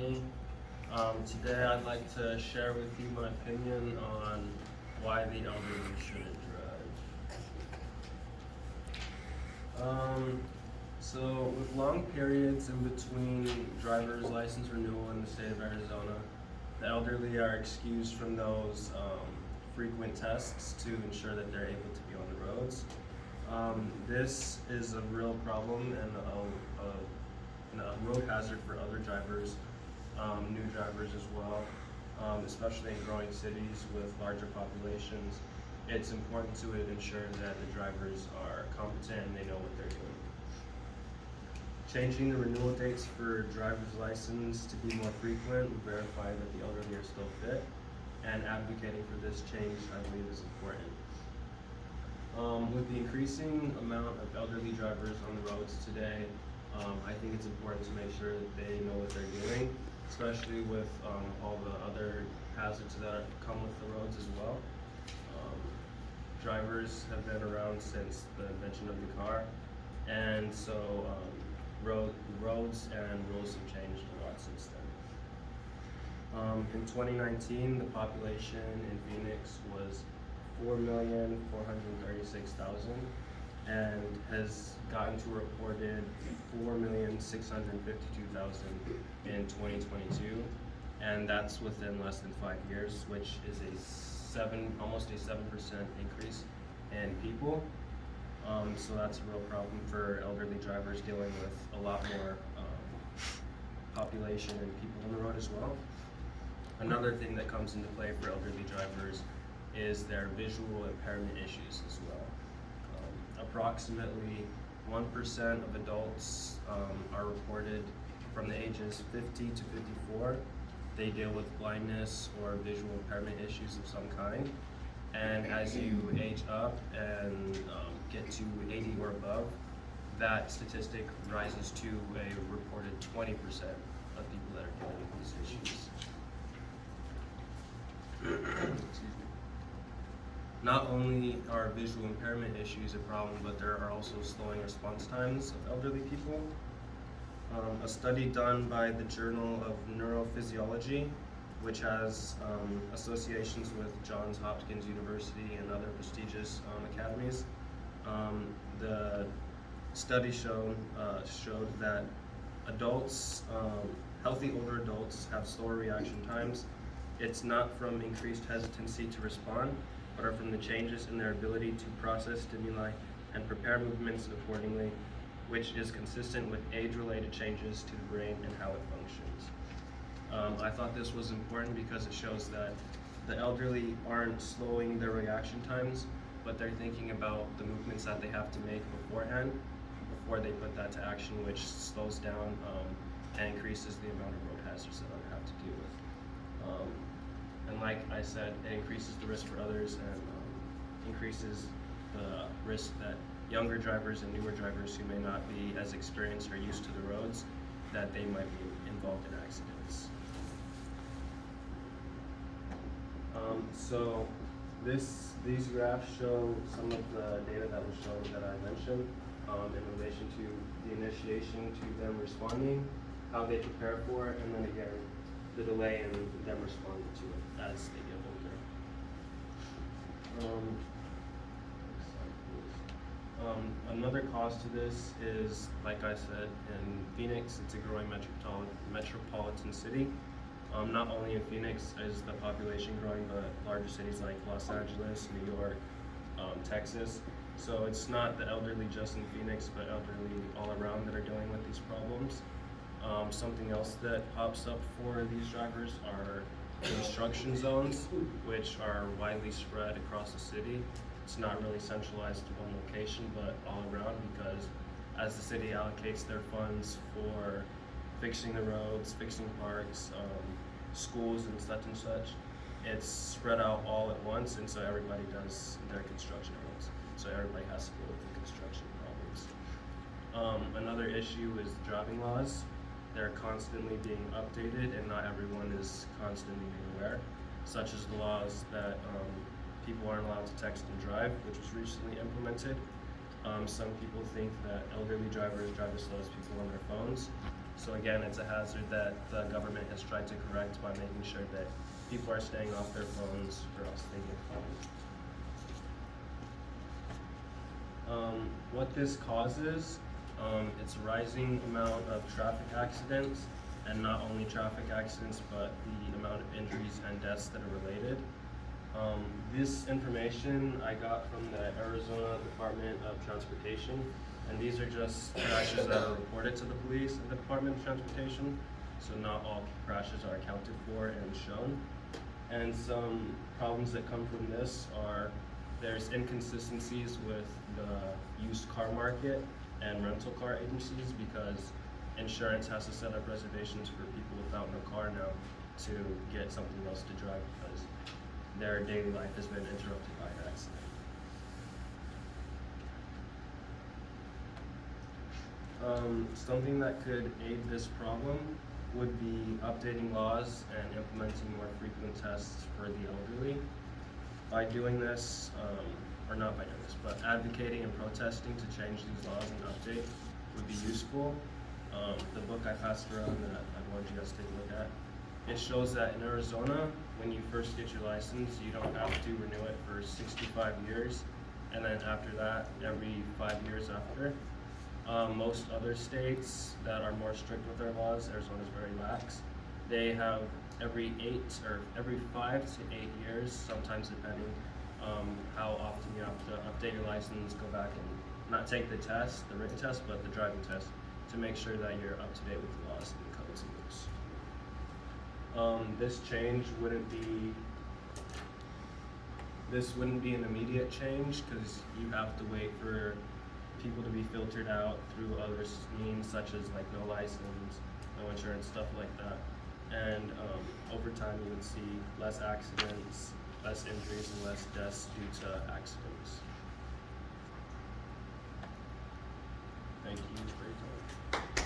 everybody. Today I'd like to share with you my opinion on why the elderly shouldn't drive. So with long periods in between driver's license renewal in the state of Arizona, the elderly are excused from those frequent tests to ensure that they're able to be on the roads. This is a real problem and a road hazard for other drivers, new drivers as well, especially in growing cities with larger populations. It's important to ensure that the drivers are competent and they know what they're doing. Changing the renewal dates for driver's license to be more frequent would verify that the elderly are still fit, and advocating for this change, I believe, is important. With the increasing amount of elderly drivers on the roads today, I think it's important to make sure that they know what they're doing, especially with all the other hazards that come with the roads as well. Drivers have been around since the invention of the car, and so roads and rules have changed a lot since then. In 2019, the population in Phoenix was 4,436,000 and has gotten to a reported 4,652,000 in 2022, and that's within less than 5 years, which is almost a 7% increase in people. So that's a real problem for elderly drivers dealing with a lot more population and people on the road as well. Another thing that comes into play for elderly drivers is their visual impairment issues as well. Approximately 1% of adults are reported from the ages 50 to 54. They deal with blindness or visual impairment issues of some kind. And as you age up and get to 80 or above, that statistic rises to a reported 20% of people that are dealing with these issues. Excuse me. Not only are visual impairment issues a problem, but there are also slowing response times of elderly people. A study done by the Journal of Neurophysiology, which has associations with Johns Hopkins University and other prestigious academies. The study showed that adults, healthy older adults, have slower reaction times. It's not from increased hesitancy to respond, but are from the changes in their ability to process stimuli and prepare movements accordingly, which is consistent with age-related changes to the brain and how it functions. I thought this was important because it shows that the elderly aren't slowing their reaction times, but they're thinking about the movements that they have to make beforehand, before they put that to action, which slows down and increases the amount of road hazards that others have to deal with. And like I said, it increases the risk for others and increases the risk that younger drivers and newer drivers who may not be as experienced or used to the roads, that they might be involved in accidents. So these graphs show some of the data that was shown that I mentioned in relation to the initiation to them responding, how they prepare for it, and then again, the delay in them responding to it as they get older. Another cost to this is, like I said, in Phoenix, it's a growing metropolitan city. Not only in Phoenix is the population growing, but larger cities like Los Angeles, New York, Texas. So it's not the elderly just in Phoenix, but elderly all around that are dealing with these problems. Something else that pops up for these drivers are construction zones, which are widely spread across the city. It's not really centralized to one location, but all around, because as the city allocates their funds for fixing the roads, fixing parks, schools and such, it's spread out all at once, and so everybody does their construction at once. So everybody has to deal with the construction problems. Another issue is driving laws. They're constantly being updated, and not everyone is constantly being aware, such as the laws that people aren't allowed to text and drive, which was recently implemented. Some people think that elderly drivers drive as slow as people on their phones, So again, it's a hazard that the government has tried to correct by making sure that people are staying off their phones or else they get fined. What this causes, it's a rising amount of traffic accidents, and not only traffic accidents, but the amount of injuries and deaths that are related. This information I got from the Arizona Department of Transportation, and these are just crashes that are reported to the police and the Department of Transportation, so not all crashes are accounted for and shown. And some problems that come from this are there's inconsistencies with the used car market and rental car agencies, because insurance has to set up reservations for people without no car now to get something else to drive because their daily life has been interrupted by an accident. Something that could aid this problem would be updating laws and implementing more frequent tests for the elderly. By doing this, or not by doing this, but advocating and protesting to change these laws and update would be useful. The book I passed around that I wanted you guys to take a look at, it shows that in Arizona, when you first get your license, you don't have to renew it for 65 years, and then after that, every 5 years after. Most other states that are more strict with their laws, Arizona's very lax. They have every 5 to 8 years, sometimes depending how often you have to update your license, go back and not take the test, the written test, but the driving test, to make sure that you're up to date with the laws and the codes and rules. This wouldn't be an immediate change, because you have to wait for people to be filtered out through other means, such as like no license, no insurance, stuff like that. And over time you would see less accidents, less injuries, and less deaths due to accidents. Thank you.